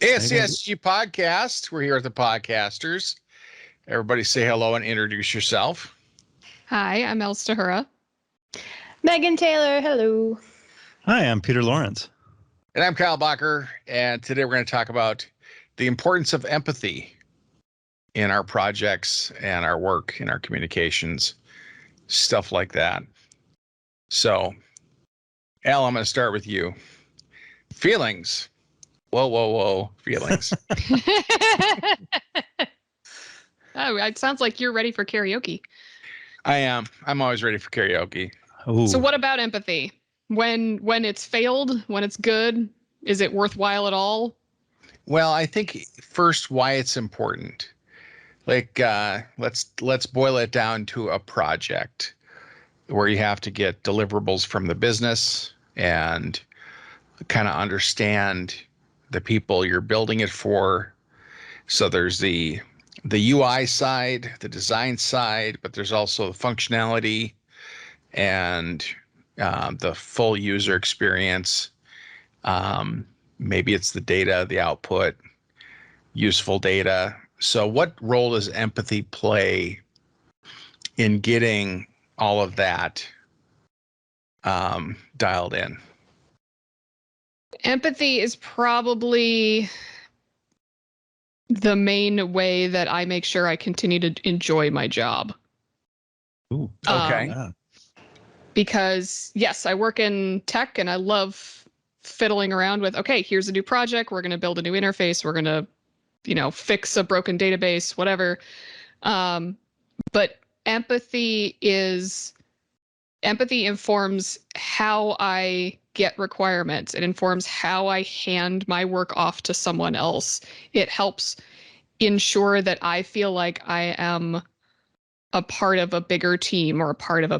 ASCSG podcast. We're here at the Podcasters. Everybody say hello and introduce yourself. Hi, I'm Els Tahura. Megan Taylor, hello. Hi, I'm Peter Lawrence. And I'm Kyle Bacher. And today we're going to talk about the importance of empathy in our projects and our work, in our communications, stuff like that. So, Al, I'm going to start with you. Feelings. Whoa, feelings. Oh, it sounds like you're ready for karaoke. I am. I'm always ready for karaoke. Ooh. So what about empathy? When it's failed, when it's good, is it worthwhile at all? Well, I think first why it's important. Like let's boil it down to a project where you have to get deliverables from the business and kind of understand the people you're building it for. So there's the UI side, the design side, but there's also the functionality and the full user experience. Maybe it's the data, the output, useful data. So what role does empathy play in getting all of that dialed in? Empathy is probably the main way that I make sure I continue to enjoy my job. Ooh. Okay. Because yes, I work in tech and I love fiddling around with, okay, here's a new project. We're going to build a new interface. We're going to, fix a broken database, whatever. But empathy informs how I get requirements. It informs how I hand my work off to someone else. It helps ensure that I feel like I am a part of a bigger team or a part of a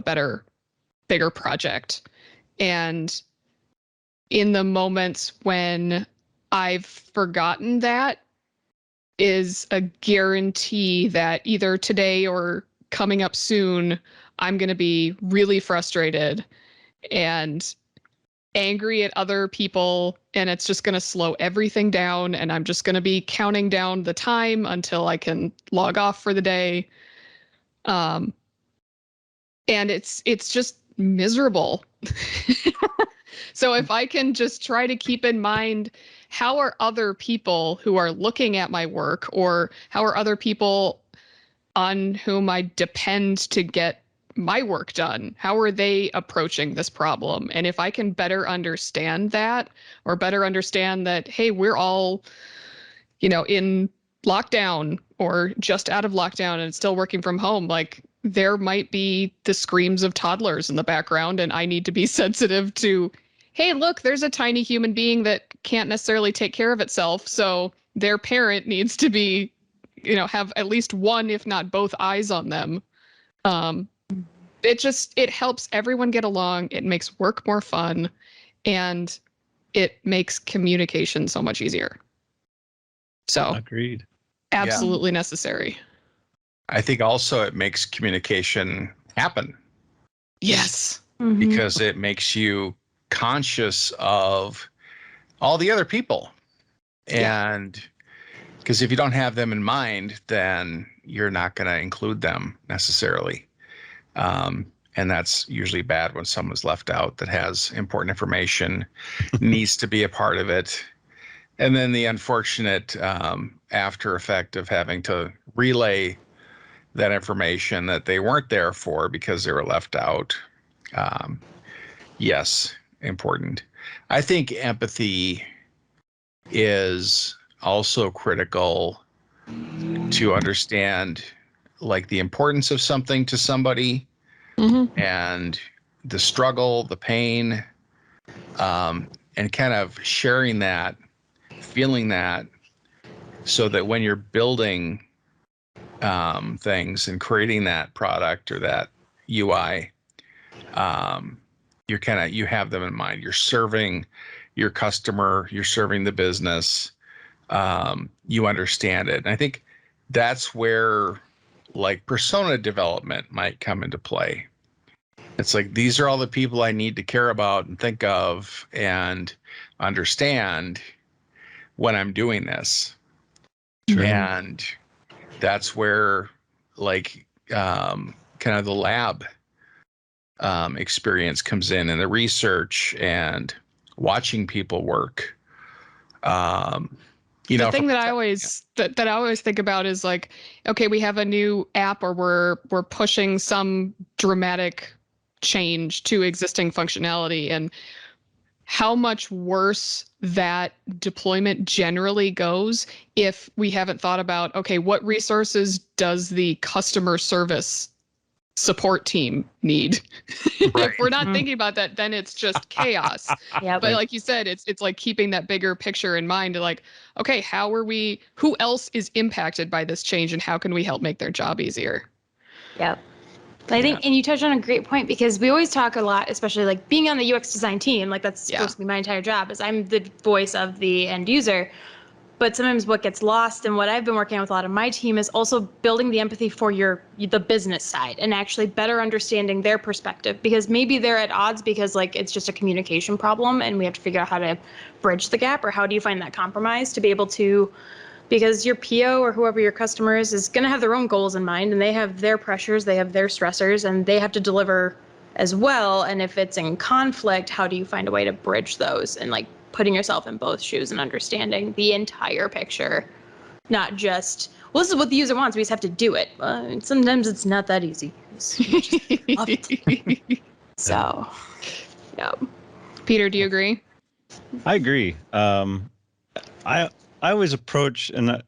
bigger project. And in the moments when I've forgotten that is a guarantee that either today or coming up soon, I'm going to be really frustrated and angry at other people, and it's just going to slow everything down, and I'm just going to be counting down the time until I can log off for the day. And it's just miserable. So if I can just try to keep in mind, how are other people who are looking at my work, or how are other people on whom I depend to get my work done, how are they approaching this problem? And if I can better understand that, or better understand that, hey, we're all, in lockdown or just out of lockdown and still working from home, like there might be the screams of toddlers in the background, and I need to be sensitive to, hey, look, there's a tiny human being that can't necessarily take care of itself. So their parent needs to be, have at least one, if not both eyes on them. It helps everyone get along. It makes work more fun, and it makes communication so much easier. So Agreed. Absolutely necessary. I think also it makes communication happen. Yes. Because it makes you conscious of all the other people. And because if you don't have them in mind, then you're not going to include them necessarily. And that's usually bad when someone's left out that has important information, needs to be a part of it. And then the unfortunate after effect of having to relay that information that they weren't there for because they were left out. Yes, important. I think empathy is also critical to understand, like, the importance of something to somebody, and the struggle, the pain, and kind of sharing that, feeling that, so that when you're building things and creating that product or that UI, you have them in mind. You're serving your customer, you're serving the business, you understand it. And I think that's where, like, persona development might come into play. It's like, these are all the people I need to care about and think of and understand, when I'm doing this. True. And that's where like kind of the lab experience comes in, and the research and watching people work. The thing that I always that I always think about is like, okay, we have a new app, or we're pushing some dramatic change to existing functionality, and how much worse that deployment generally goes if we haven't thought about, okay, what resources does the customer service support team need? If we're not thinking about that, then it's just chaos. Yeah, But like you said, it's like keeping that bigger picture in mind, to like, okay, who else is impacted by this change, and how can we help make their job easier? Yep. I think, and you touched on a great point, because we always talk a lot, especially like being on the UX design team, like that's supposed to be my entire job, is I'm the voice of the end user. But sometimes what gets lost, and what I've been working on with a lot of my team, is also building the empathy for the business side, and actually better understanding their perspective, because maybe they're at odds because like it's just a communication problem, and we have to figure out how to bridge the gap, or how do you find that compromise to be able to, because your PO or whoever your customer is going to have their own goals in mind, and they have their pressures, they have their stressors, and they have to deliver as well. And if it's in conflict, how do you find a way to bridge those, and like putting yourself in both shoes and understanding the entire picture, not just, well, this is what the user wants, we just have to do it. Sometimes it's not that easy. So, yeah. Peter, do you agree? I agree. I always approach, and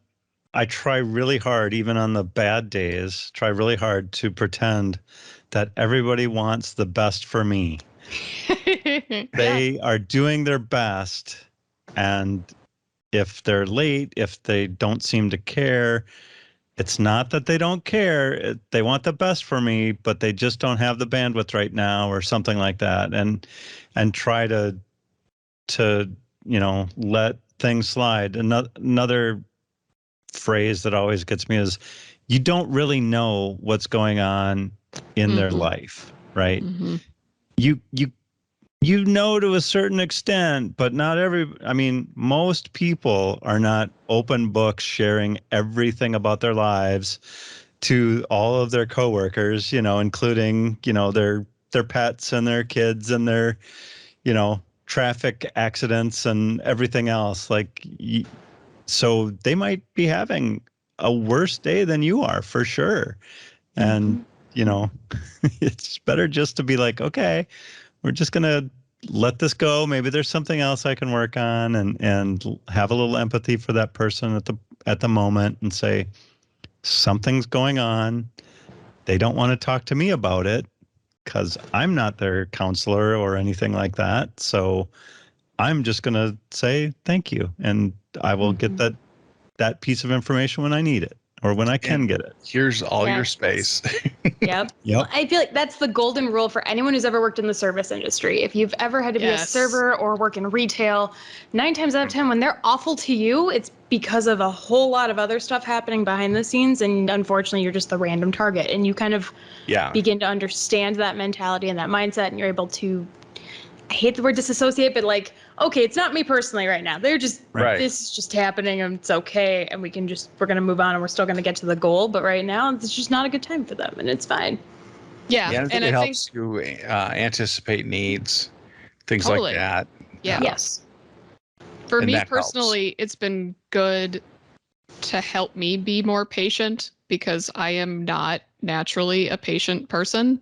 I try really hard, even on the bad days, try really hard to pretend that everybody wants the best for me. They are doing their best, and if they're late, if they don't seem to care, it's not that they don't care. They want the best for me, but they just don't have the bandwidth right now, or something like that. And try to let things slide. Another phrase that always gets me is, you don't really know what's going on in their life, right? Mm-hmm. You know, to a certain extent, but not most people are not open books sharing everything about their lives to all of their coworkers, including, their pets and their kids and their, traffic accidents and everything else. So they might be having a worse day than you are, for sure. And, it's better just to be like, okay, we're just going to let this go. Maybe there's something else I can work on, and have a little empathy for that person at the moment, and say, something's going on. They don't want to talk to me about it because I'm not their counselor or anything like that. So I'm just going to say thank you, and I will get that piece of information when I need it, or when I can get it. Here's all your space. Yep. I feel like that's the golden rule for anyone who's ever worked in the service industry. If you've ever had to be a server or work in retail, 9 times out of 10, when they're awful to you, it's because of a whole lot of other stuff happening behind the scenes. And unfortunately, you're just the random target. And you kind of begin to understand that mentality and that mindset, and you're able to, I hate the word disassociate, but like, okay, it's not me personally right now. They're just, this is just happening, and it's okay. And we're going to move on, and we're still going to get to the goal. But right now, it's just not a good time for them, and it's fine. Yeah. And it helps you anticipate needs, things like that. Yeah. Yes. For me personally, it's been good to help me be more patient, because I am not naturally a patient person.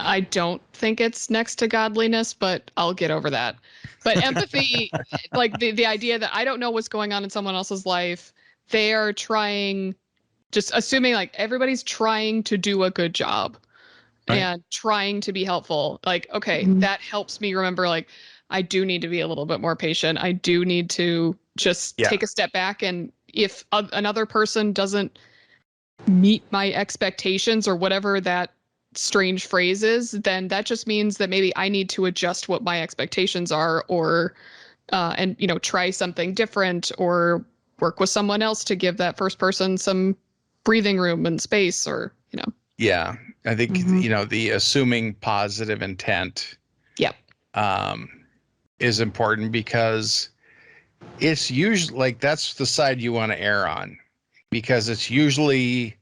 I don't think it's next to godliness, but I'll get over that. But empathy, like the idea that I don't know what's going on in someone else's life. They are trying, just assuming like everybody's trying to do a good job and trying to be helpful. Like, okay, that helps me remember, like, I do need to be a little bit more patient. I do need to just take a step back. And if another person doesn't meet my expectations, or whatever that strange phrase is, then that just means that maybe I need to adjust what my expectations are, or and try something different, or work with someone else to give that first person some breathing room and space, or Yeah, I think the assuming positive intent is important, because it's usually like that's the side you want to err on, because it's usually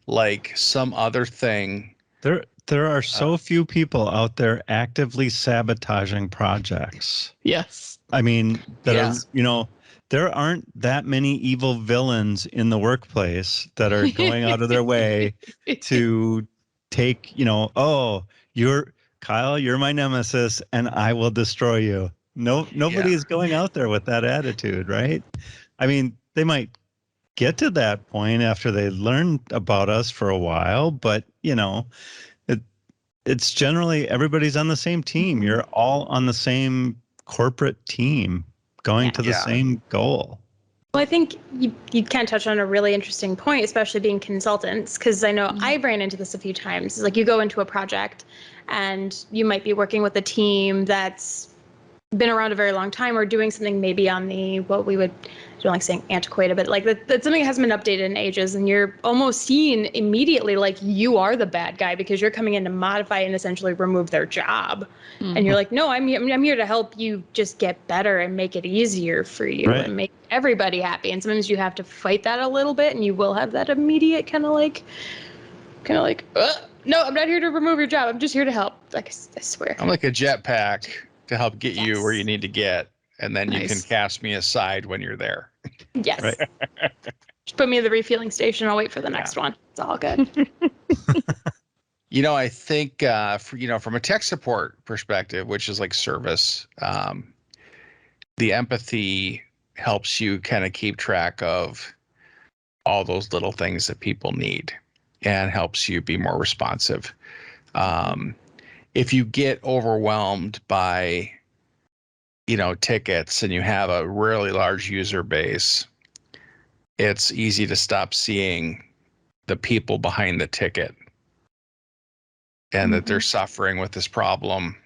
like some other thing. There are so few people out there actively sabotaging projects. Yes. I mean, that Yeah. are, you know, there aren't that many evil villains in the workplace that are going out of their way to take, you know, oh, you're Kyle, you're my nemesis and I will destroy you. No, nobody is going out there with that attitude, right? I mean, they might get to that point after they learn about us for a while, but you know, it's generally everybody's on the same team. You're all on the same corporate team going to the same goal. Well, I think you can touch on a really interesting point, especially being consultants, because I know I've ran into this a few times. It's like you go into a project and you might be working with a team that's been around a very long time or doing something maybe on the, what we would, I don't like saying antiquated, but like that something hasn't been updated in ages, and you're almost seen immediately like you are the bad guy because you're coming in to modify and essentially remove their job. And you're like, no, I'm here to help you just get better and make it easier for you and make everybody happy. And sometimes you have to fight that a little bit, and you will have that immediate kind of like, no, I'm not here to remove your job. I'm just here to help. Like, I swear. I'm like a jetpack to help get you where you need to get, and then you can cast me aside when you're there. Yes. Right. Just put me at the refueling station. I'll wait for the next one. It's all good. You know, I think from a tech support perspective, which is like service, the empathy helps you kind of keep track of all those little things that people need and helps you be more responsive. If you get overwhelmed by, tickets and you have a really large user base, it's easy to stop seeing the people behind the ticket and that they're suffering with this problem.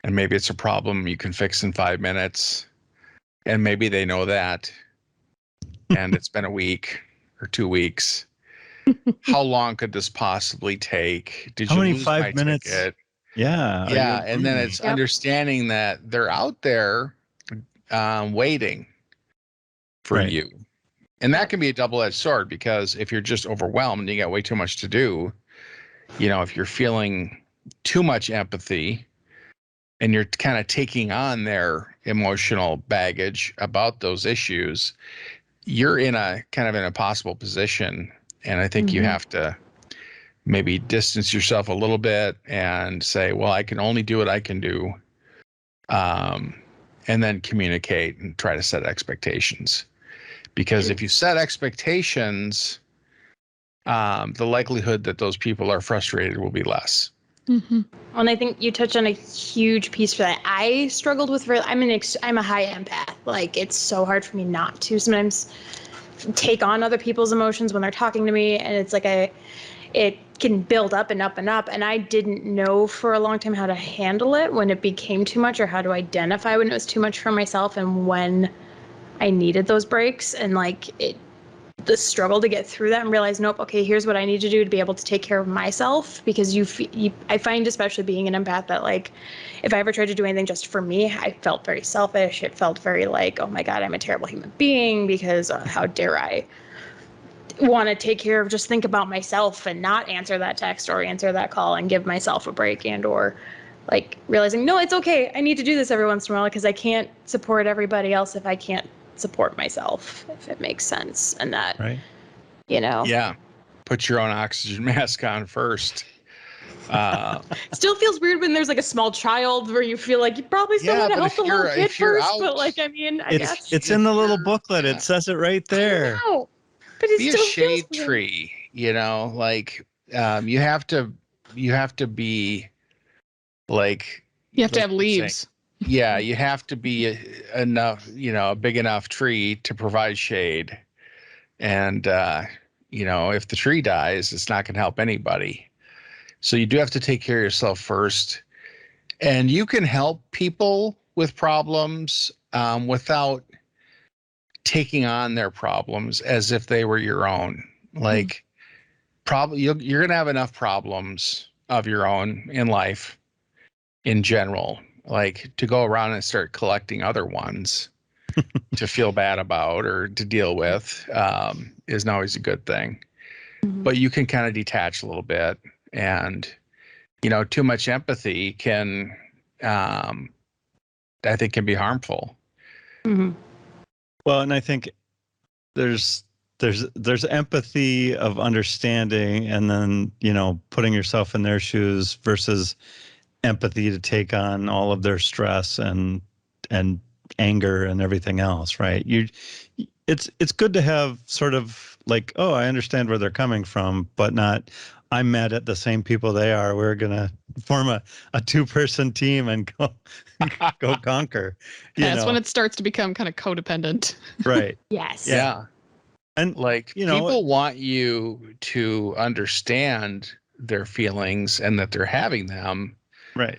And maybe it's a problem you can fix in 5 minutes. And maybe they know that. And it's been a week or 2 weeks. How long could this possibly take? Did How you many lose 5 my minutes? ticket? Yeah. Yeah. And then it's understanding that they're out there waiting for you. And that can be a double-edged sword, because if you're just overwhelmed and you got way too much to do, if you're feeling too much empathy and you're kind of taking on their emotional baggage about those issues, you're in a kind of an impossible position. And I think you have to maybe distance yourself a little bit and say, well, I can only do what I can do. And then communicate and try to set expectations. Because if you set expectations, the likelihood that those people are frustrated will be less. And I think you touched on a huge piece for that. I struggled with, I'm a high empath. Like, it's so hard for me not to sometimes take on other people's emotions when they're talking to me. And it's like it can build up and up and up. And I didn't know for a long time how to handle it when it became too much, or how to identify when it was too much for myself and when I needed those breaks. And the struggle to get through that and realize, nope, okay, here's what I need to do to be able to take care of myself. Because I find, especially being an empath, that like, if I ever tried to do anything just for me, I felt very selfish. It felt very like, oh my God, I'm a terrible human being, because how dare I want to take care of, just think about myself and not answer that text or answer that call and give myself a break, and or like realizing, no, it's okay. I need to do this every once in a while, because I can't support everybody else if I can't support myself, if it makes sense. And that, Yeah. Put your own oxygen mask on first. Still feels weird when there's like a small child where you feel like you probably still want to help the little kid first. But like, I mean, I guess. It's in the little booklet. It says it right there. But it be still a shade feels tree, like you have to be like, you have to have leaves. Yeah, you have to be enough, a big enough tree to provide shade. And, if the tree dies, it's not going to help anybody. So you do have to take care of yourself first. And you can help people with problems without taking on their problems as if they were your own. Like, you're going to have enough problems of your own in life in general. Like, to go around and start collecting other ones to feel bad about or to deal with isn't always a good thing. But you can kind of detach a little bit, and too much empathy can, I think, can be harmful. Well, and I think there's empathy of understanding, and then putting yourself in their shoes versus empathy to take on all of their stress and anger and everything else, right? It's good to have sort of like, oh, I understand where they're coming from, but not, I'm mad at the same people they are. We're gonna form a 2-person team and go conquer. That's when it starts to become kind of codependent. Right. Yes. Yeah. And like people want you to understand their feelings and that they're having them. Right.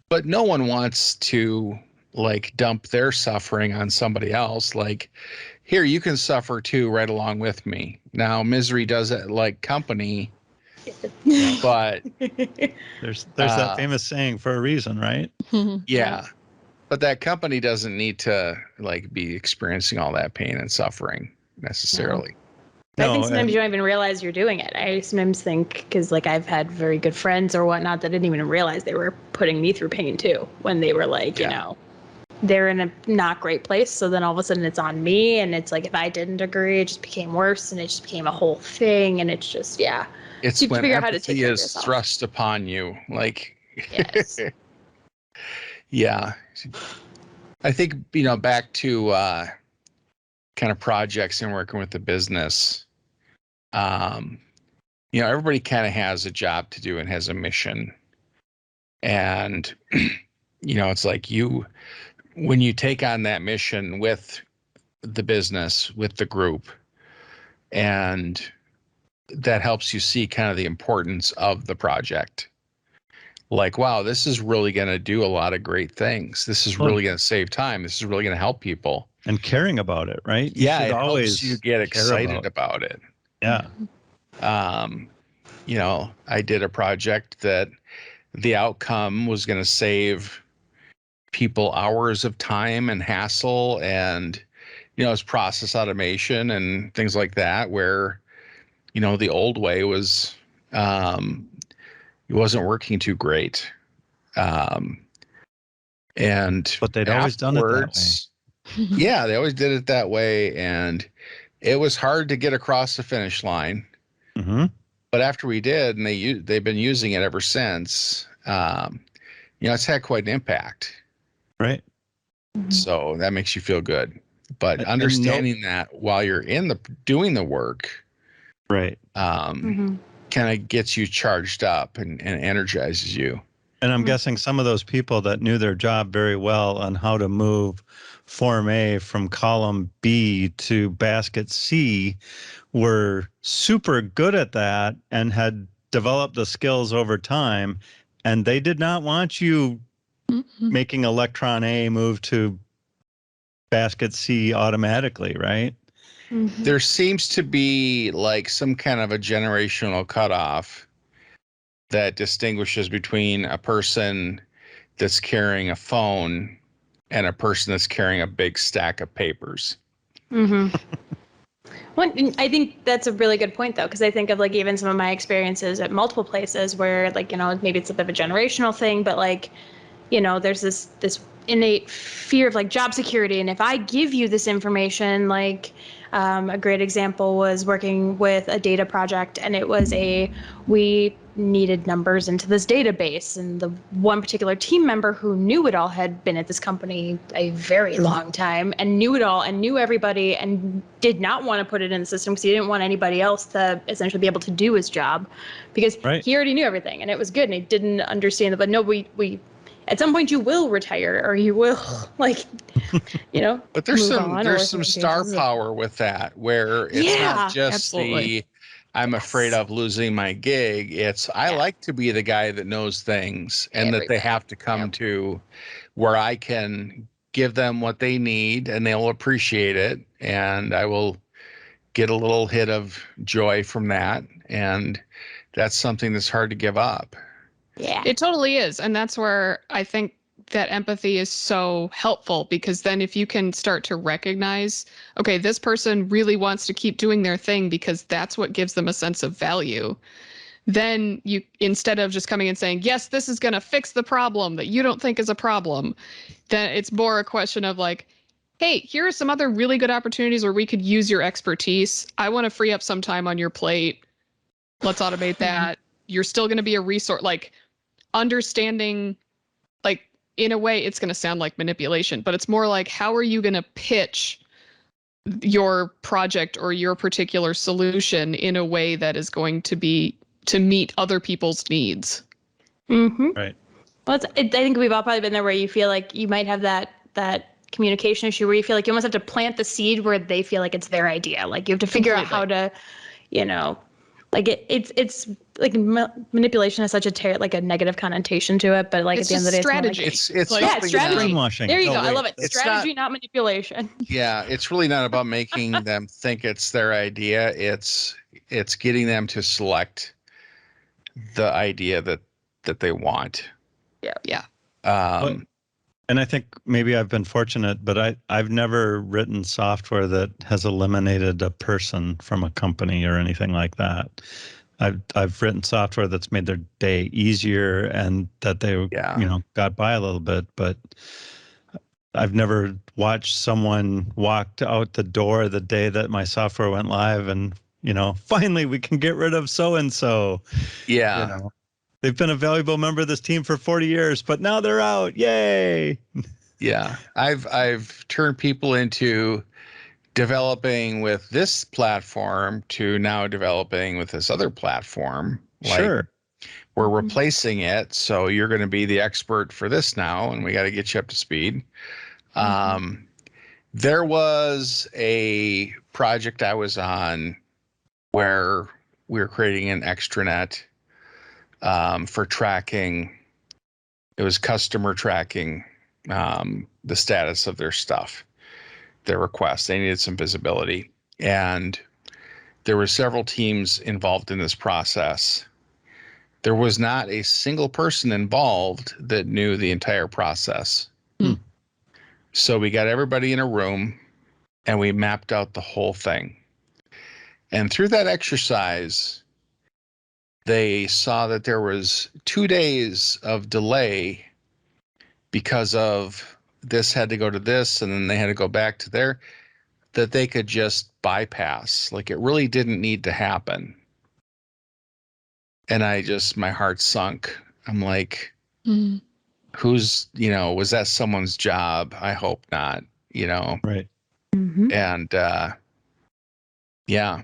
But no one wants to like dump their suffering on somebody else. Like, here, you can suffer too, right along with me. Now, misery doesn't like company, but there's that famous saying for a reason, right? Yeah. But that company doesn't need to like be experiencing all that pain and suffering necessarily. I think sometimes you don't even realize you're doing it. I sometimes think, because like I've had very good friends or whatnot that didn't even realize they were putting me through pain too, when they were like, they're in a not great place. So then all of a sudden it's on me, and it's like, if I didn't agree, it just became worse, and it just became a whole thing. And it's just, it's you when figure out how to take empathy care of is yourself. thrust upon you. Like, Yes. yeah. I think, back to kind of projects and working with the business, everybody kind of has a job to do and has a mission. And, it's like when you take on that mission with the business, with the group, and that helps you see kind of the importance of the project. Like, wow, this is really going to do a lot of great things. This is really going to save time. This is really going to help people. And caring about it, right? It helps you get excited about it. Yeah. I did a project that the outcome was going to save people hours of time and hassle, and it's process automation and things like that, where the old way was it wasn't working too great, and but they'd always done it that way. Yeah, they always did it that way, and it was hard to get across the finish line. But after we did, and they've been using it ever since, it's had quite an impact. Right. So that makes you feel good. But understanding that while you're doing the work, right, kind of gets you charged up and energizes you. And I'm guessing some of those people that knew their job very well on how to move Form A from column B to basket C were super good at that and had developed the skills over time. And they did not want you making electron A move to basket C automatically, right? There seems to be like some kind of a generational cutoff that distinguishes between a person that's carrying a phone and a person that's carrying a big stack of papers. Well, I think that's a really good point, though, because I think of like even some of my experiences at multiple places where like, maybe it's a bit of a generational thing, but like, there's this innate fear of like job security. And if I give you this information, like a great example was working with a data project, and it was we needed numbers into this database, and the one particular team member who knew it all had been at this company a very long time and knew it all and knew everybody and did not want to put it in the system because he didn't want anybody else to essentially be able to do his job because he already knew everything and it was good, and he didn't understand it. But no, we at some point you will retire, or you will like, But there's some star power with that, where it's not just I'm afraid of losing my gig. It's I like to be the guy that knows things, and that they have to come to where I can give them what they need and they'll appreciate it. And I will get a little hit of joy from that. And that's something that's hard to give up. Yeah, it totally is. And that's where I think that empathy is so helpful, because then if you can start to recognize, okay, this person really wants to keep doing their thing because that's what gives them a sense of value, then you, instead of just coming and saying, yes, this is going to fix the problem that you don't think is a problem, then it's more a question of like, hey, here are some other really good opportunities where we could use your expertise. I want to free up some time on your plate. Let's automate that. You're still going to be a resource, like understanding, like in a way it's going to sound like manipulation, but it's more like, how are you going to pitch your project or your particular solution in a way that is going to be to meet other people's needs? Right. Well, I think we've all probably been there where you feel like you might have that communication issue where you feel like you almost have to plant the seed where they feel like it's their idea. Like you have to figure out how to, like it's like manipulation has such a negative connotation to it, but like It's at the end of the day, strategy. It's It's Like, yeah, strategy. Brainwashing. There you go. I Totally. love it. It's Strategy, not manipulation. Yeah, it's really not about making them think it's their idea. It's getting them to select the idea that they want. Yeah. And I think maybe I've been fortunate, but I've never written software that has eliminated a person from a company or anything like that. I've written software that's made their day easier and that they got by a little bit, but I've never watched someone walk out the door the day that my software went live and finally we can get rid of so and so. Yeah. They've been a valuable member of this team for 40 years, but now they're out. Yay. Yeah. I've turned people into developing with this platform to now developing with this other platform. Sure. We're replacing it. So you're going to be the expert for this now, and we got to get you up to speed. There was a project I was on where we were creating an extranet for tracking. It was customer tracking the status of their stuff, their requests. They needed some visibility. And there were several teams involved in this process. There was not a single person involved that knew the entire process. So we got everybody in a room and we mapped out the whole thing. And through that exercise, they saw that there was 2 days of delay because of this had to go to this and then they had to go back to there, that they could just bypass. Like it really didn't need to happen. And my heart sunk. I'm like, who's, was that someone's job? I hope not, Right. And yeah,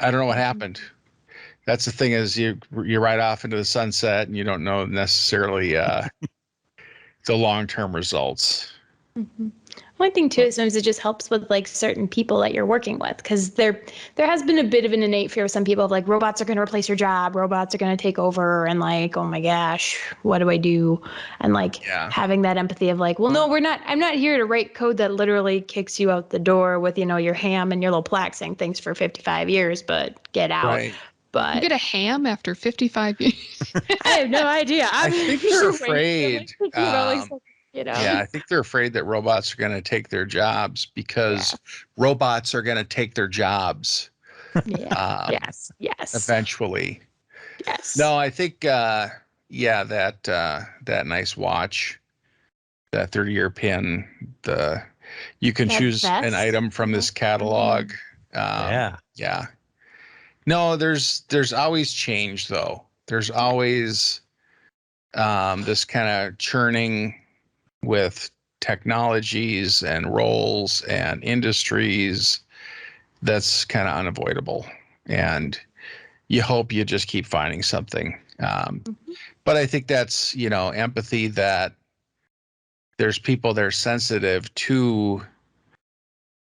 I don't know what happened. That's the thing is you ride off into the sunset and you don't know necessarily the long-term results. One thing too is sometimes it just helps with like certain people that you're working with, because there has been a bit of an innate fear of some people of like robots are going to replace your job, robots are going to take over, and like, oh my gosh, what do I do? And like having that empathy of like, well, no, I'm not here to write code that literally kicks you out the door with your ham and your little plaque saying thanks for 55 years, but get out. Right. But You get a ham after 55 years. I have no idea. I think they're afraid. Yeah, I think they're afraid that robots are going to take their jobs because robots are going to take their jobs. Yes. Eventually. Yes. No, I think that nice watch, that 30-year pin, you can choose an item from this catalog. Yeah. No, there's always change though. There's always this kind of churning with technologies and roles and industries that's kind of unavoidable. And you hope you just keep finding something. But I think that's, empathy, that there's people that are sensitive to,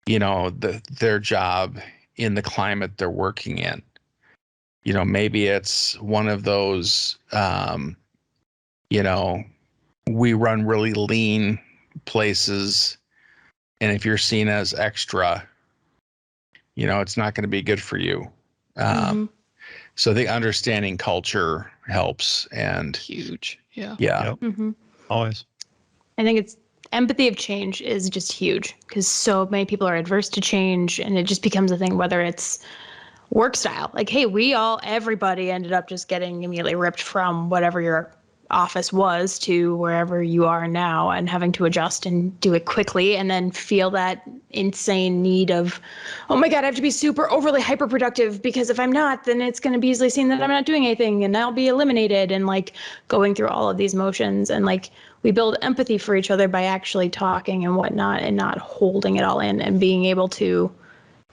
their job in the climate they're working in. Maybe it's one of those, we run really lean places, and if you're seen as extra, it's not going to be good for you. So the understanding culture helps, and Huge. Yeah. Yeah. Always. I think it's empathy of change is just huge because so many people are adverse to change, and it just becomes a thing, whether it's work style. Like, hey, everybody ended up just getting immediately ripped from whatever your office was to wherever you are now and having to adjust and do it quickly and then feel that insane need of, oh my God, I have to be super overly hyper productive because if I'm not, then it's going to be easily seen that I'm not doing anything and I'll be eliminated, and like going through all of these motions. And like we build empathy for each other by actually talking and whatnot and not holding it all in and being able to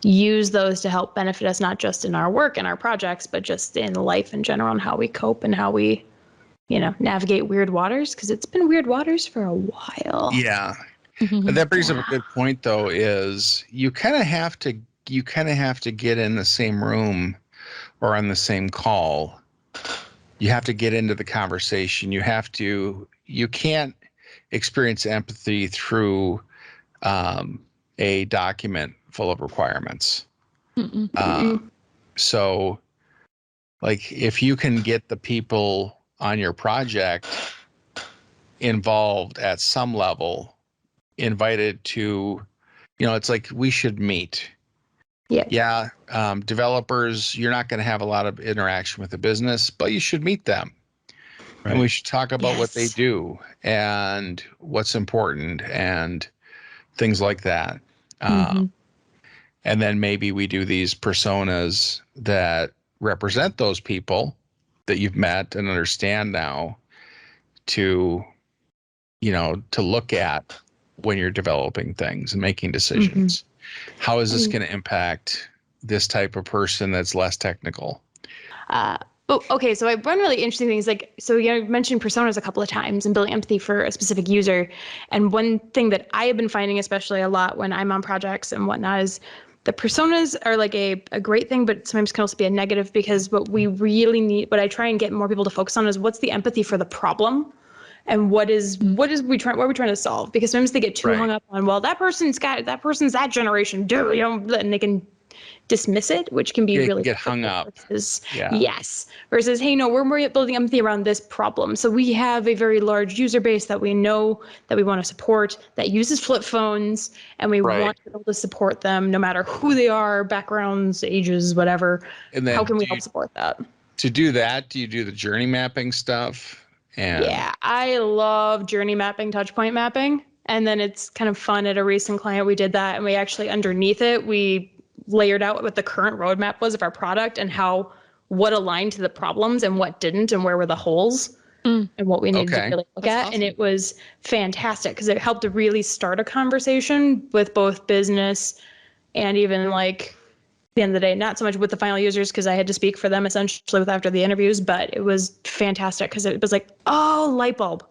use those to help benefit us, not just in our work and our projects, but just in life in general and how we cope and how we, navigate weird waters, because it's been weird waters for a while. Yeah. But that brings up a good point though, is you kind of have to get in the same room or on the same call. You have to get into the conversation. You can't experience empathy through a document full of requirements. So like if you can get the people on your project involved at some level, invited to, it's like we should meet. Yeah. Developers, you're not going to have a lot of interaction with the business, but you should meet them. Right. And we should talk about what they do and what's important and things like that. And then maybe we do these personas that represent those people that you've met and understand now to look at when you're developing things and making decisions. How is this going to impact this type of person that's less technical? Okay, so one really interesting thing is you mentioned personas a couple of times and building empathy for a specific user. And one thing that I have been finding, especially a lot when I'm on projects and whatnot, is the personas are like a great thing, but sometimes can also be a negative, because what we really need, what I try and get more people to focus on, is what's the empathy for the problem. And what are we trying to solve? Because sometimes they get too hung up on, well, that person's that generation, and they can dismiss it, which can be really get hung up. Versus, hey, no, we're building empathy around this problem. So we have a very large user base that we know that we want to support that uses flip phones, and we want to be able to support them no matter who they are, backgrounds, ages, whatever. And then how can we help support that? To do that, do you do the journey mapping stuff? Yeah, I love journey mapping, touch point mapping. And then it's kind of fun. At a recent client, we did that, and we actually, underneath it, we layered out what the current roadmap was of our product and what aligned to the problems and what didn't, and where were the holes and what we needed to really look at. Awesome. And it was fantastic because it helped to really start a conversation with both business and even at the end of the day, not so much with the final users, because I had to speak for them essentially after the interviews, but it was fantastic because it was like, oh, light bulb.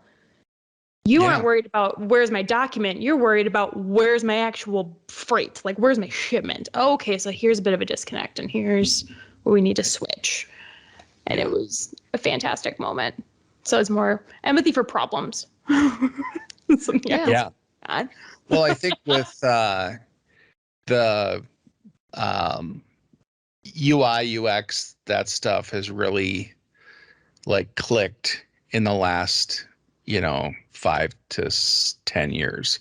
You aren't worried about where's my document. You're worried about where's my actual freight. Like, where's my shipment? Oh, okay, so here's a bit of a disconnect, and here's where we need to switch. And it was a fantastic moment. So it's more empathy for problems. Well, I think with the UI, UX, that stuff has really clicked in the last 5 to 10 years.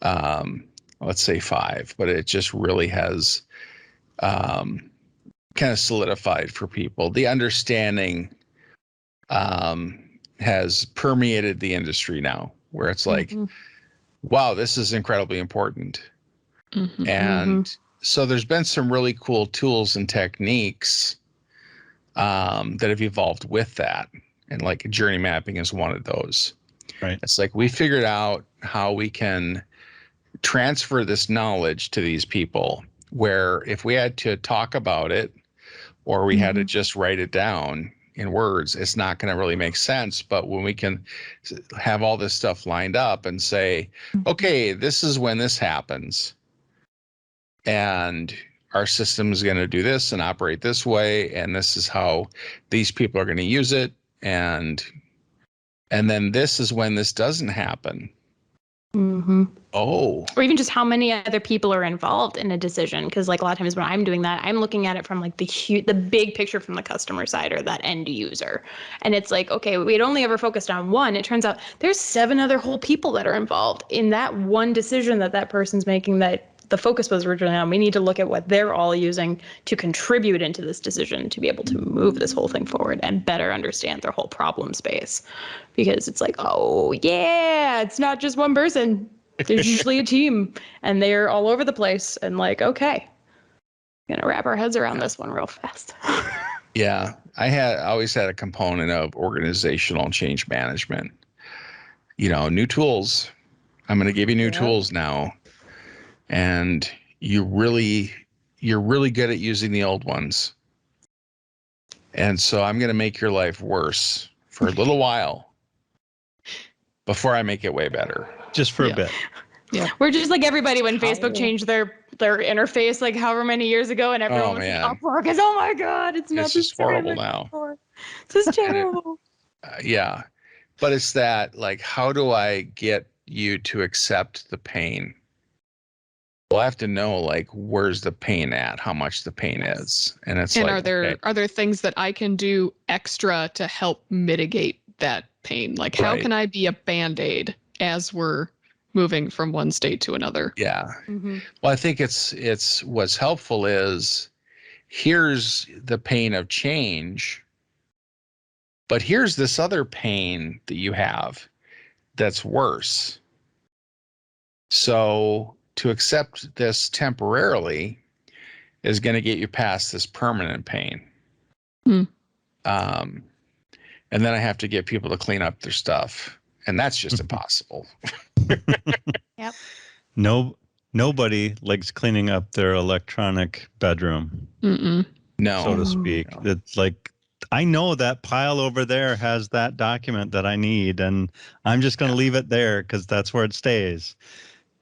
Let's say 5, but it just really has kind of solidified for people. The understanding has permeated the industry now, where it's like, wow, this is incredibly important. And so there's been some really cool tools and techniques that have evolved with that. And journey mapping is one of those. Right. It's like we figured out how we can transfer this knowledge to these people, where if we had to talk about it or we had to just write it down in words, it's not going to really make sense. But when we can have all this stuff lined up and say, okay, this is when this happens, and our system is going to do this and operate this way, and this is how these people are going to use it, and then this is when this doesn't happen. Mm-hmm. Oh, Or even just how many other people are involved in a decision. Because like a lot of times when I'm doing that, I'm looking at it from like the big picture from the customer side or that end user. And it's like, okay, we'd only ever focused on one. It turns out there's 7 other whole people that are involved in that one decision that person's making that the focus was originally on. We need to look at what they're all using to contribute into this decision to be able to move this whole thing forward and better understand their whole problem space. Because it's like, oh yeah, it's not just one person. There's usually a team and they're all over the place and like, okay, gonna wrap our heads around this one real fast. yeah. I always had a component of organizational change management. New tools. I'm going to give you new tools now. And you're really good at using the old ones. And so I'm going to make your life worse for a little while before I make it way better. Just for a bit. Yeah. We're just like everybody when Facebook changed their interface like however many years ago, and everyone was like, Upwork is, oh my God, it's not just horrible now. This is terrible. Yeah. But it's that, like, how do I get you to accept the pain? Well, I have to know, like, where's the pain at, how much the pain is. And it's like, are there things that I can do extra to help mitigate that pain? Like, how can I be a Band-Aid as we're moving from one state to another? Yeah. Mm-hmm. Well, I think it's what's helpful is here's the pain of change, but here's this other pain that you have that's worse. So to accept this temporarily is going to get you past this permanent pain. And then I have to get people to clean up their stuff. And that's just impossible. Yep. Nobody likes cleaning up their electronic bedroom. Mm-mm. No. So to speak. No. It's like, I know that pile over there has that document that I need, and I'm just going to leave it there because that's where it stays.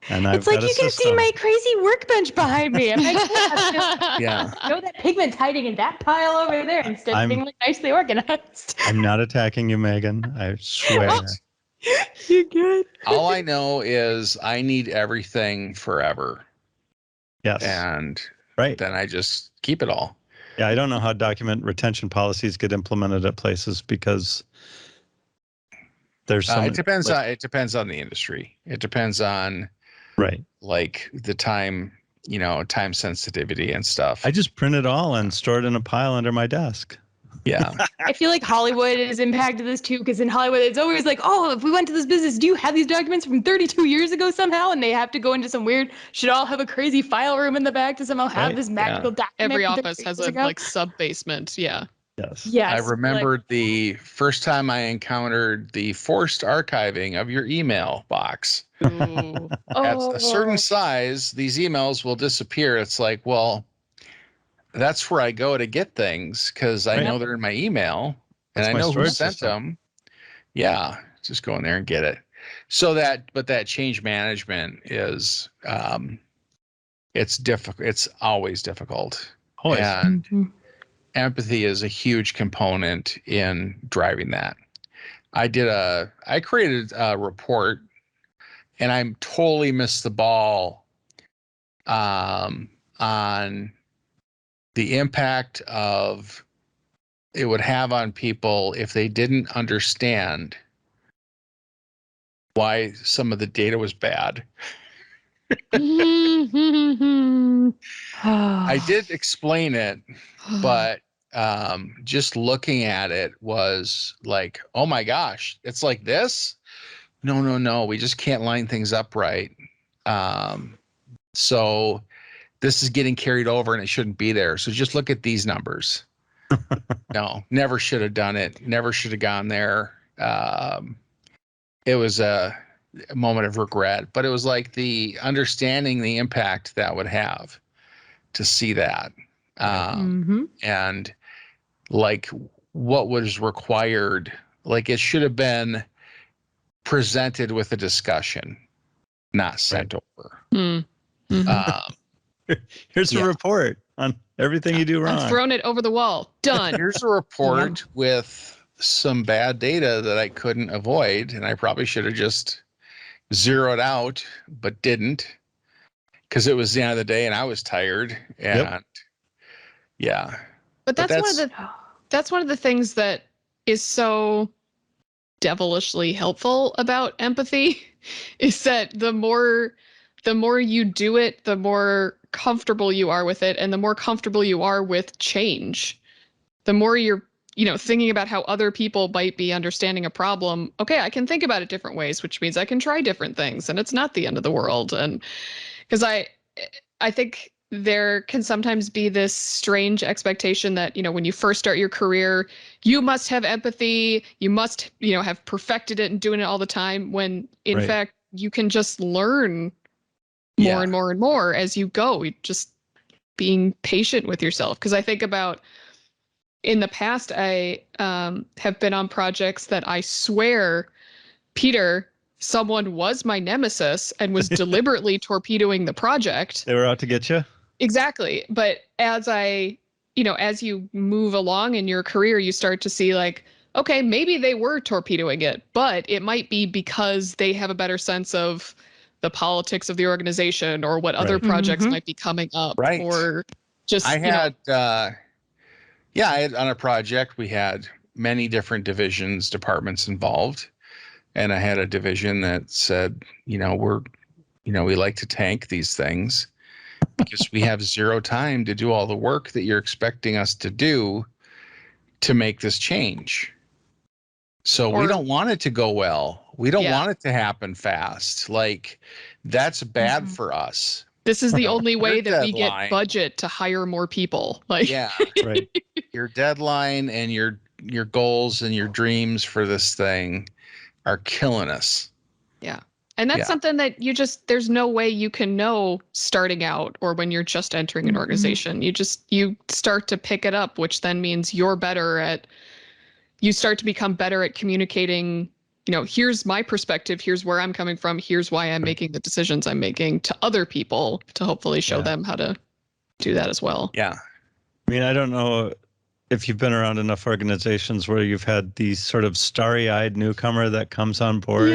And it's like, you can see my crazy workbench behind me. Yeah. Know that pigment's hiding in that pile over there instead of being like nicely organized. I'm not attacking you, Megan. I swear. You're good. All I know is I need everything forever. Yes. And then I just keep it all. Yeah, I don't know how document retention policies get implemented at places because there's some. It depends on the industry. It depends on like the time, time sensitivity and stuff. I just print it all and store it in a pile under my desk. Yeah. I feel like Hollywood is impacted this too, because in Hollywood, it's always like, oh, if we went to this business, do you have these documents from 32 years ago somehow? And they have to go into some weird, should all have a crazy file room in the back to somehow have this magical document. Every office has a like sub basement. Yeah. Yes. I remembered the first time I encountered the forced archiving of your email box. At a certain size, these emails will disappear. It's like, well, that's where I go to get things because I know they're in my email and I know who sent them. Yeah, just go in there and get it. So that change management is, it's difficult. It's always difficult. And empathy is a huge component in driving that. I created a report and I totally missed the ball on the impact of it would have on people if they didn't understand why some of the data was bad. I did explain it, but just looking at it was like, oh my gosh, it's like this? No, we just can't line things up right. So this is getting carried over and it shouldn't be there. So just look at these numbers. No, never should have done it. Never should have gone there. It was a moment of regret, but it was like the understanding the impact that would have to see that. And like what was required, like it should have been presented with a discussion, not sent over. Here's a report on everything you do wrong. I've thrown it over the wall. Done. Here's a report with some bad data that I couldn't avoid, and I probably should have just zeroed out, but didn't because it was the end of the day and I was tired. And yeah, But But that's one of the things that is so devilishly helpful about empathy is that the more you do it, the more comfortable you are with it, and the more comfortable you are with change. The more you're, thinking about how other people might be understanding a problem. Okay, I can think about it different ways, which means I can try different things, and it's not the end of the world. And because I think there can sometimes be this strange expectation that, when you first start your career, you must have empathy, you must, have perfected it and doing it all the time, when in Right. fact you can just learn more and more and more as you go. Just being patient with yourself. Because I think about in the past, I have been on projects that I swear, Peter, someone was my nemesis and was deliberately torpedoing the project. They were out to get you? Exactly. But as as you move along in your career, you start to see like, okay, maybe they were torpedoing it, but it might be because they have a better sense of the politics of the organization or what other Right. projects Mhm. might be coming up. Right. Or just, I had, I had on a project, we had many different divisions, departments involved. And I had a division that said, we like to tank these things because we have zero time to do all the work that you're expecting us to do to make this change. So we Or- don't want it to go well. We don't Yeah. want it to happen fast. Like, that's bad Mhm. for us. this is the only way Your that we deadline. get budget to hire more people. Like, Yeah. Right. Your deadline and your goals and your dreams for this thing are killing us. and that's Yeah. something that there's no way you can know starting out or when you're just entering an Mhm. organization. You start to pick it up, which then means you start to become better at communicating, here's my perspective, here's where I'm coming from, here's why I'm making the decisions I'm making to other people to hopefully show Yeah. them how to do that as well. Yeah. I mean, I don't know if you've been around enough organizations where you've had the sort of starry-eyed newcomer that comes on board.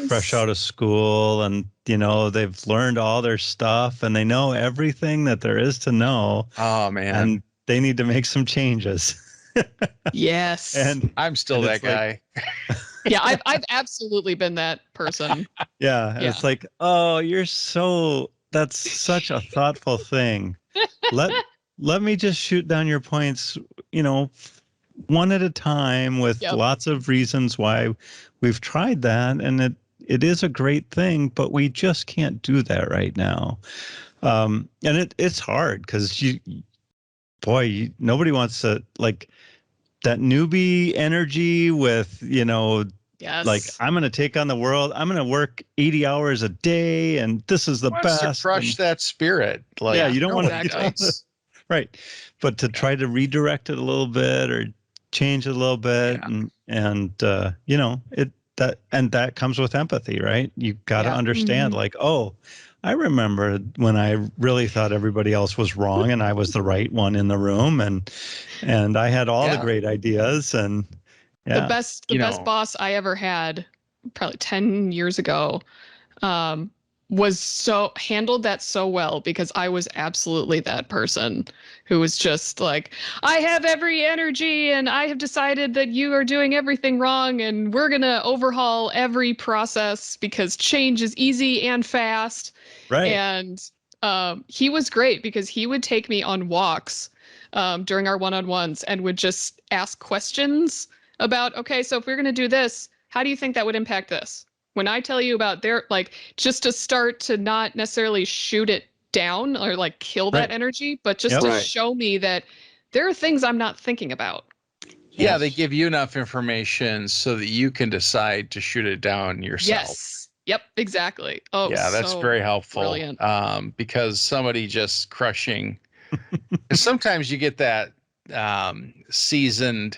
Fresh out of school, and they've learned all their stuff and they know everything that there is to know, Oh man. and they need to make some changes. Yes. And I'm still and that it's like- guy. yeah, I've absolutely been that person. yeah, Yeah. it's like, oh, that's such a thoughtful thing. Let me just shoot down your points, one at a time with Yep. lots of reasons why we've tried that, and it is a great thing, but we just can't do that right now. And it's hard because nobody wants to, like, that newbie energy with, Yes. like, I'm going to take on the world. I'm going to work 80 hours a day, and this is the Wants best. to crush and- that spirit. Like, Yeah, you don't want Exactly. to. Right. But to try to redirect it a little bit or change it a little bit, and that comes with empathy, right? You've got to Yeah. understand, Mhm. like, oh, I remember when I really thought everybody else was wrong and I was the right one in the room, and I had all the Yeah. great ideas, and The best You best know. boss I ever had, probably 10 years ago, handled that so well, because I was absolutely that person who was just like, I have every energy and I have decided that you are doing everything wrong and we're going to overhaul every process because change is easy and fast. right. And he was great because he would take me on walks during our one-on-ones and would just ask questions about, okay, so if we're going to do this, how do you think that would impact this? When I tell you about just to start to not necessarily shoot it down or like kill that Right. energy, but just Yep. to Right. show me that there are things I'm not thinking about. Yeah, they give you enough information so that you can decide to shoot it down yourself. Yes. Yep, exactly. Oh, Yeah, that's so very helpful. brilliant. Because somebody just crushing. 'Cause sometimes you get that seasoned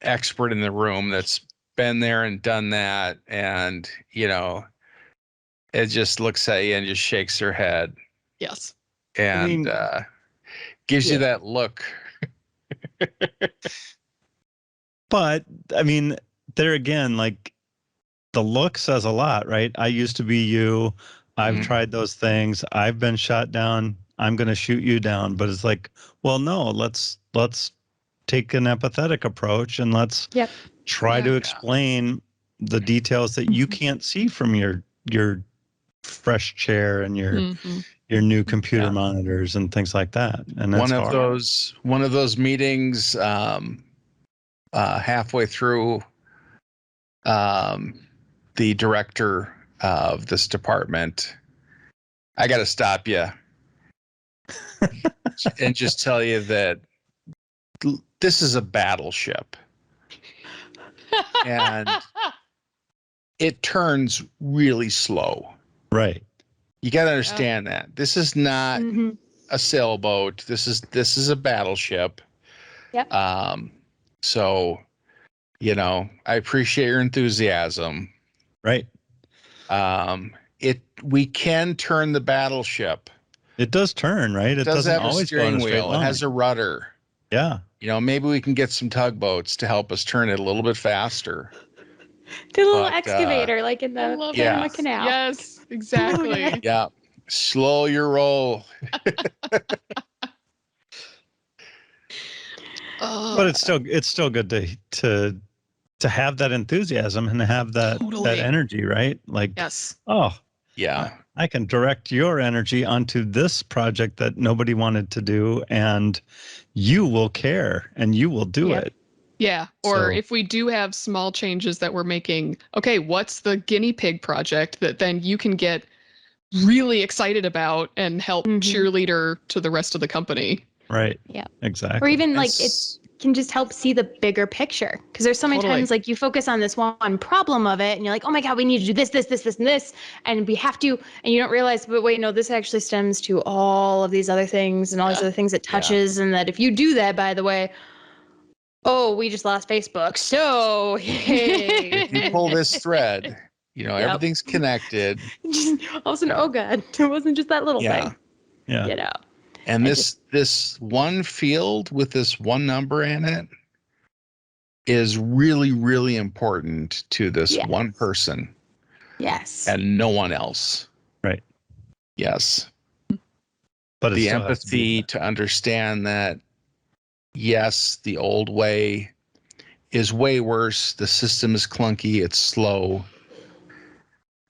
expert in the room that's been there and done that, and it just looks at you and just shakes their head Yes. and mean, gives you yeah. that look. But I mean, there again, like, the look says a lot, right? I used to be you. I've Mhm. tried those things. I've been shot down. I'm going to shoot you down. But it's like, well, no, let's take an empathetic approach and let's Yep. try Yeah. to Yeah. explain the details that you Mhm. can't see from your fresh chair and Mhm. your new computer Yeah. monitors and things like that. And that's One of hard. those meetings, halfway through, the director of this department, I got to stop you and just tell you that this is a battleship, and it turns really slow. Right. You got to understand that this is not Mhm. a sailboat. This is a battleship. Yep. So, I appreciate your enthusiasm. Right. We can turn the battleship. It does turn, right? It It does doesn't have a always go in steering a straight wheel. It line. has a rudder. Yeah. Maybe we can get some tugboats to help us turn it a little bit faster. The little But, excavator, like in I the love Yeah. Panama Canal. Yes, exactly. Okay. Yeah. Slow your roll. But it's still good to have that enthusiasm and to have that Totally. energy, right? Like, Yes. oh, Yeah. I can direct your energy onto this project that nobody wanted to do, and you will care and you will do Yep. it. Yeah. Or So- if we do have small changes that we're making, okay, what's the guinea pig project that then you can get really excited about and help Mhm. cheerleader to the rest of the company? Right. Yeah. Exactly. Or even like It's- it can just help see the bigger picture. Because there's so many Totally. times like you focus on this one problem of it and you're like, oh my God, we need to do this, and this, and we have to, and you don't realize, but wait, no, this actually stems to all of these other things and all these Yeah. other things it touches. And that if you do that, by the way, oh, we just lost Facebook. So hey. If you pull this thread, everything's connected. Just, all of a sudden, oh God, it wasn't just that little Yeah. thing. Yeah. You know. And I this one field with this one number in it is really, really important to this Yes. one person Yes. and no one else. Right. Yes. But it The still has to be- empathy to understand that, yes, the old way is way worse. The system is clunky. It's slow.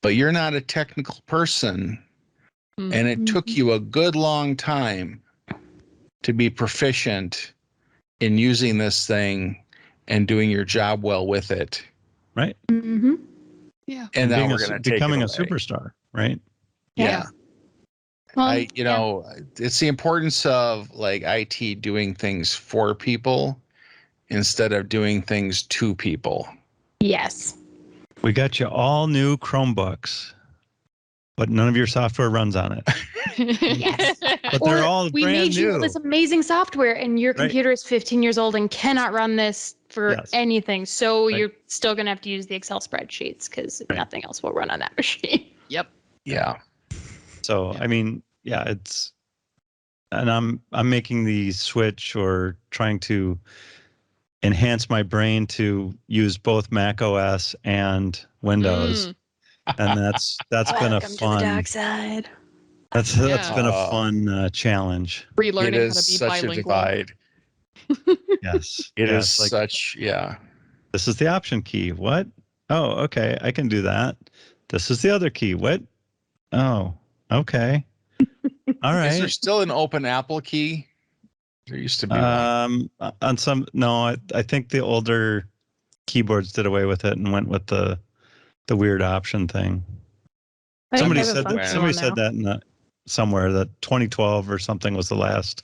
But you're not a technical person. Mm. And it took Mhm. you a good long time to be proficient in using this thing and doing your job well with it. right. Mm-hmm. Yeah. And now Being we're going to becoming a take it away. superstar, right? Yeah. Well, It's the importance of like IT doing things for people instead of doing things to people. yes. We got you all new Chromebooks, but none of your software runs on it. Yes. But they're all we brand made you all new. this amazing software and your Right. computer is 15 years old and cannot run this for Yes. anything. So Right. you're still going to have to use the Excel spreadsheets because nothing else will run on that machine. Yep. Yeah. So I mean, yeah, and I'm making the switch or trying to enhance my brain to use both Mac OS and Windows, Mm. and that's been a Welcome to the fun dark side. that's Yeah. been a fun challenge. It Relearning how is to be such a bilingual. divide. Yes, It Yeah, is it's like, such, yeah. this is the option key. What? Oh, okay, I can do that. This is the other key. What? Oh, okay. All Is there right. still an open Apple key? There used to be one. On some, no, I think the older keyboards did away with it and went with the weird option thing. I think Somebody they have a said that. functional Somebody now. said that in somewhere that 2012 or something was the last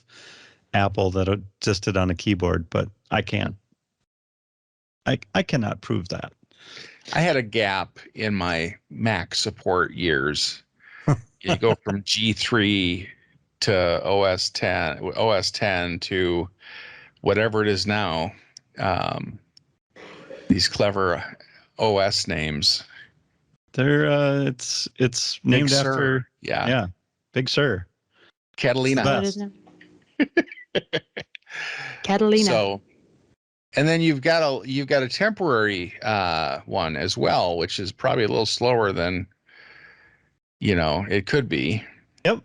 Apple that existed on a keyboard, but I can't. I cannot prove that. I had a gap in my Mac support years. You go from G3 to OS 10 to whatever it is now. These clever OS names. They're it's named Big Sur. after Yeah. Big Sur. Catalina. It's the What is it? Catalina. So, And then you've got a temporary one as well, which is probably a little slower than it could be. Yep.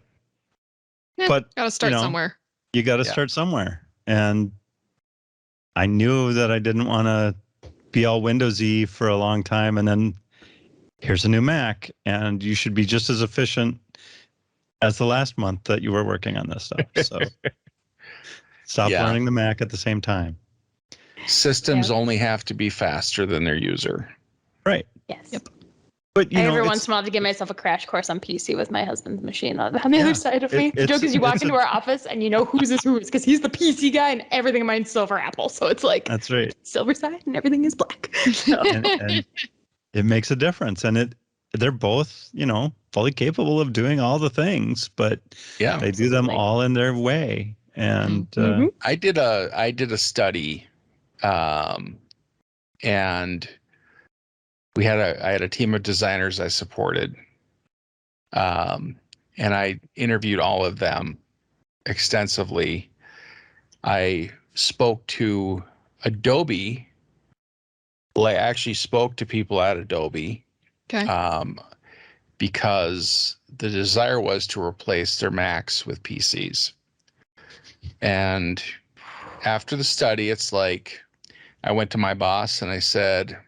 Yeah, But gotta start you know, somewhere. You got to Yeah. start somewhere. And I knew that I didn't want to be all Windowsy for a long time. And then here's a new Mac, and you should be just as efficient as the last month that you were working on this stuff. So stop Yeah. learning the Mac at the same time. Systems only have to be faster than their user. Right. Yes. Yep. But you know, Every it's- once in a while, to give myself a crash course on PC with my husband's machine on the other side of me. The joke is you walk into our office and you know whose is whose because he's the PC guy and everything of mine's silver Apple. So it's like that's right. silver side and everything is black. So, And it makes a difference. And they're both, fully capable of doing all the things, but Yeah. they do them Absolutely. all in their way. And Mhm. I did a study, and I had a team of designers I supported, and I interviewed all of them extensively. I spoke to Adobe. Well, I actually spoke to people at Adobe, Okay. because the desire was to replace their Macs with PCs. And after the study, it's like I went to my boss and I said,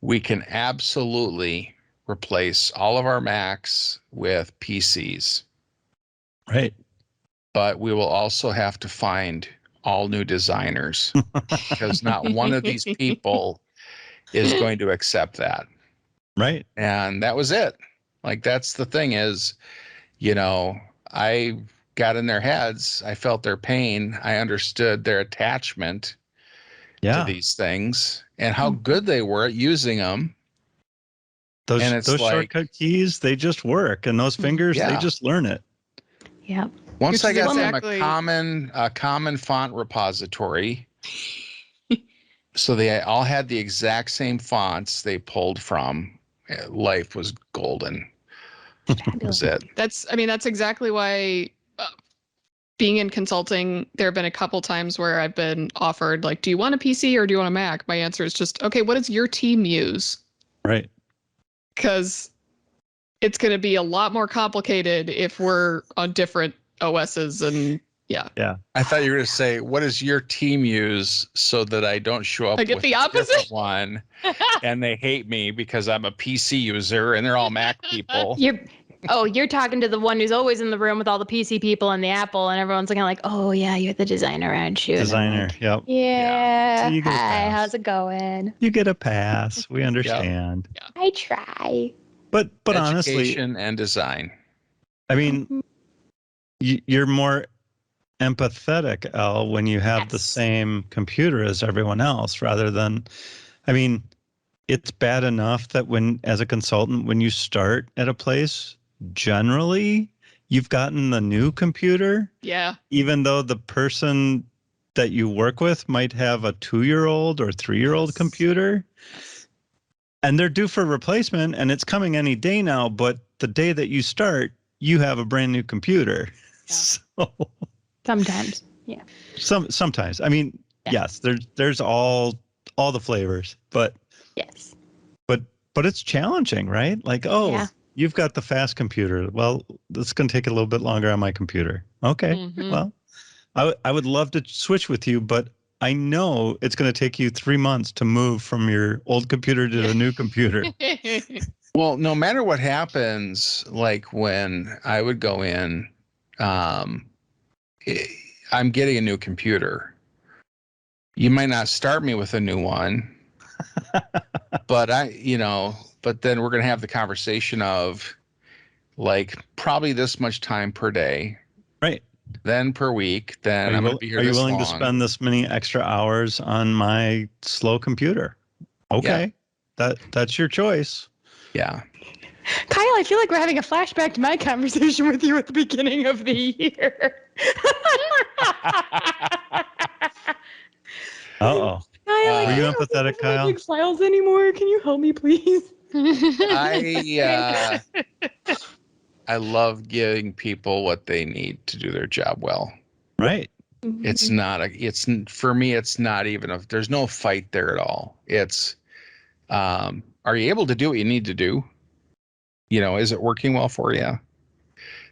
we can absolutely replace all of our Macs with PCs, right. but we will also have to find all new designers because not one of these people is going to accept that. Right. And that was it. Like, that's the thing is, I got in their heads. I felt their pain. I understood their attachment Yeah. to these things and how good they were at using them. Those and it's like- shortcut keys, they just work. And those fingers, they Yeah. just learn it. Yep. Once Which I is got exactly- them a common font repository, so they all had the exact same fonts they pulled from, life was golden. That was it. That's exactly why being in consulting, there have been a couple times where I've been offered, like, do you want a PC or do you want a Mac? My answer is just, okay, what does your team use? Right. Because it's going to be a lot more complicated if we're on different OSs and I thought you were going to say, what does your team use so that I don't show up I get with the a different opposite? one and they hate me because I'm a PC user and they're all Mac people. You're talking to the one who's always in the room with all the PC people and the Apple, and everyone's looking like, oh yeah, you're the designer, aren't you? And I'm Designer. like, Yep. yeah. So you get a Hi, pass. how's it going? You get a pass. We understand. I try. But honestly, Education and design. I mean, you're more empathetic, Elle, when you have the Yes. same computer as everyone else rather than, I mean, it's bad enough that as a consultant, when you start at a place, generally you've gotten the new computer, yeah. even though the person that you work with might have a 2-year-old or 3-year-old computer. And they're due for replacement and it's coming any day now, but the day that you start, you have a brand new computer. Yeah. So Sometimes. Yeah. sometimes. I mean, Yeah. yes, there's all the flavors, but Yes. it's challenging, right? Like, oh, Yeah. you've got the fast computer. Well, it's going to take a little bit longer on my computer. Okay. Mhm. Well, I would love to switch with you, but I know it's going to take you 3 months to move from your old computer to the new computer. Well, no matter what happens, like when I would go in, I'm getting a new computer. You might not start me with a new one, but but then we're going to have the conversation of like probably this much time per day, Right. then per week, then I'm going to be here Are you this willing long. to spend this many extra hours on my slow computer? Okay. That's your choice. Yeah. Kyle, I feel like we're having a flashback to my conversation with you at the beginning of the year. Uh-oh. Kyle, Were you I don't empathetic, think I Kyle? have big files anymore. Can you help me, please? I love giving people what they need to do their job well. Right. It's not for me, it's not even there's no fight there at all. It's, are you able to do what you need to do? Is it working well for you?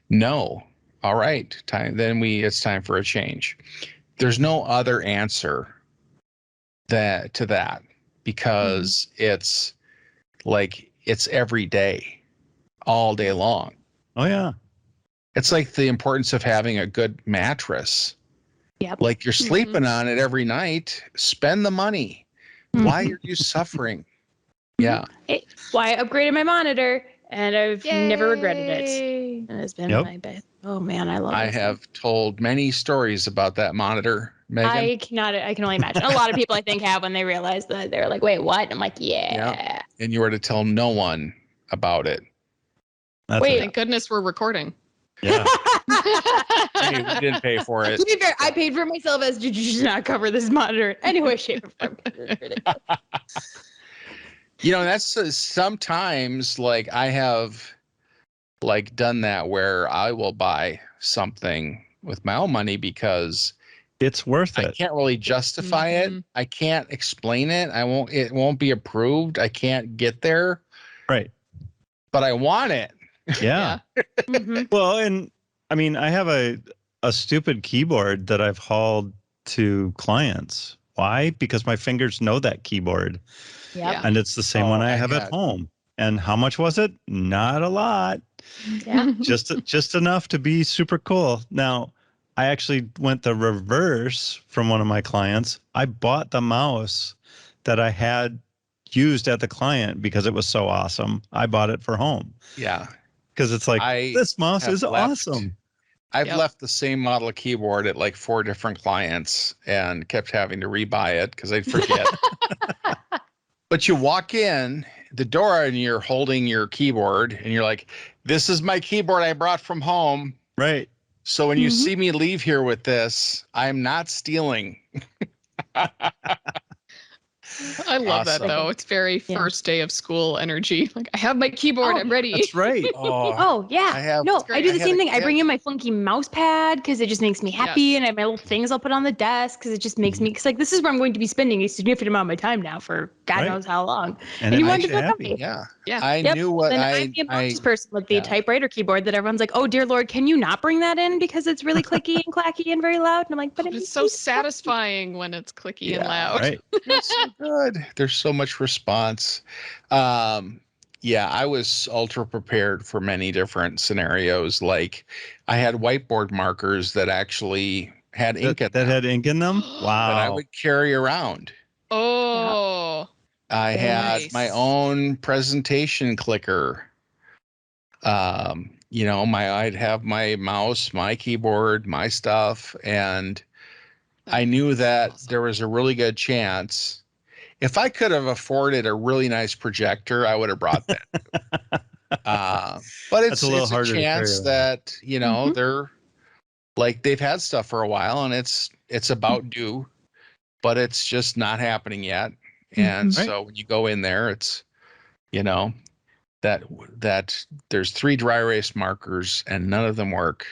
No. All right. It's time for a change. There's no other answer to that, because it's like, it's every day, all day long. Oh yeah. It's like the importance of having a good mattress. Yep. Like, you're sleeping on it every night. Spend the money. Why are you suffering? Yeah. Why I upgraded my monitor, and I've never regretted it. Yay. And it's been Yep. my best. Oh man, I love it. I have told many stories about that monitor, Megan. I can only imagine. A lot of people, I think, have when they realize that. They're like, wait, what? And I'm like, yeah. And you were to tell no one about it. That's Wait. Thank goodness we're recording. yeah. Hey, we didn't pay for it. To be fair, I paid for it myself, as did you not cover this monitor in any way, shape, or form. That's sometimes, like, I have like done that where I will buy something with my own money because It's worth I it. can't really justify it. Mhm. I can't explain it. It won't be approved. I can't get there, Right. but I want it. Yeah. Mhm. Well, and I mean, I have a stupid keyboard that I've hauled to clients. Why? Because my fingers know that keyboard, Yep. Yeah. and it's the same Oh, one I I have at had- home. And how much was it? Not a lot. Yeah. Just enough to be super cool. Now, I actually went the reverse from one of my clients. I bought the mouse that I had used at the client because it was so awesome. I bought it for home Yeah. because it's like, this mouse have is left- awesome. I've Yep. left the same model of keyboard at like 4 different clients and kept having to rebuy it because I'd forget. But you walk in the door and you're holding your keyboard and you're like, this is my keyboard I brought from home. Right. So when you Mhm. see me leave here with this, I'm not stealing. I love that Awesome. though. It's very Yeah. first day of school energy. Like, I have my keyboard. Oh, I'm ready. That's right. Oh, Oh yeah. I have- no, It's great. I do I the had same a thing. I kid- bring in my funky mouse pad because it just makes me happy, Yes. and I have my little things I'll put on the desk because it just makes me. Because like this is where I'm going to be spending a significant amount of my time now for God Right. knows how long. And And it you want makes to you feel happy. comfy. yeah. Yeah. I Yep. knew what Then I I'm the obnoxious I person with the yeah. typewriter keyboard that everyone's like, "Oh dear Lord, can you not bring that in because it's really clicky and clacky and very loud?" And I'm like, "But But it it's makes so me happy." satisfying when it's clicky and Yeah. loud. Right. It's so good. There's so much response. Yeah, I was ultra prepared for many different scenarios. Like, I had whiteboard markers that actually had ink That in them had ink in them. that I Wow. would carry around. Oh, I Very had my nice. own presentation clicker. I'd have my mouse, my keyboard, my stuff, and I knew that awesome. there was a really good chance. If I could have afforded a really nice projector, I would have brought that. But That's a little it's harder to carry chance around. that, Mhm. they're like, they've had stuff for a while and it's about due, but it's just not happening yet. And Mhm. Right. so when you go in there, it's, that there's 3 dry erase markers and none of them work.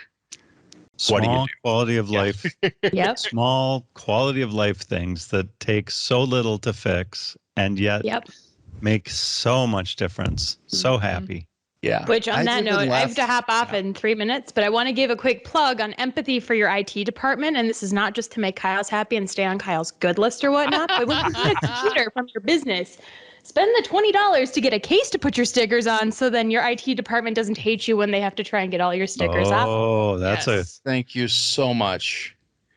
What do you Small do? quality of Yeah. life, Yep. small quality of life things that take so little to fix and yet Yep. make so much difference. So Mhm. happy. Yeah. Which on that even note, I have to left- hop off in 3 minutes, but I want to give a quick plug on empathy for your IT department. And this is not just to make Kyle's happy and stay on Kyle's good list or whatnot, but when you get a computer from your business, spend the $20 to get a case to put your stickers on so then your IT department doesn't hate you when they have to try and get all your stickers off. Oh, that's Yes. Thank you so much.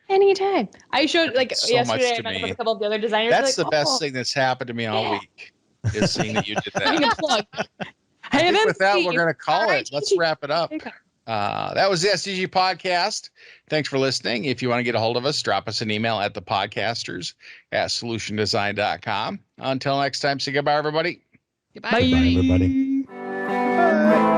Anytime. I showed like So much yesterday, to I met up me. with a couple of the other designers. That's they're the like, best "Oh, thing that's happened to me all yeah." week, is seeing that you did Giving that. a plug. I think with that, empathy we're going to call for it. Let's IT. wrap it up. That was the SDG podcast. Thanks for listening. If you want to get a hold of us, drop us an email at thepodcasters@solutiondesign.com. Until next time, say goodbye, everybody. Goodbye, Bye. everybody. everybody. Bye.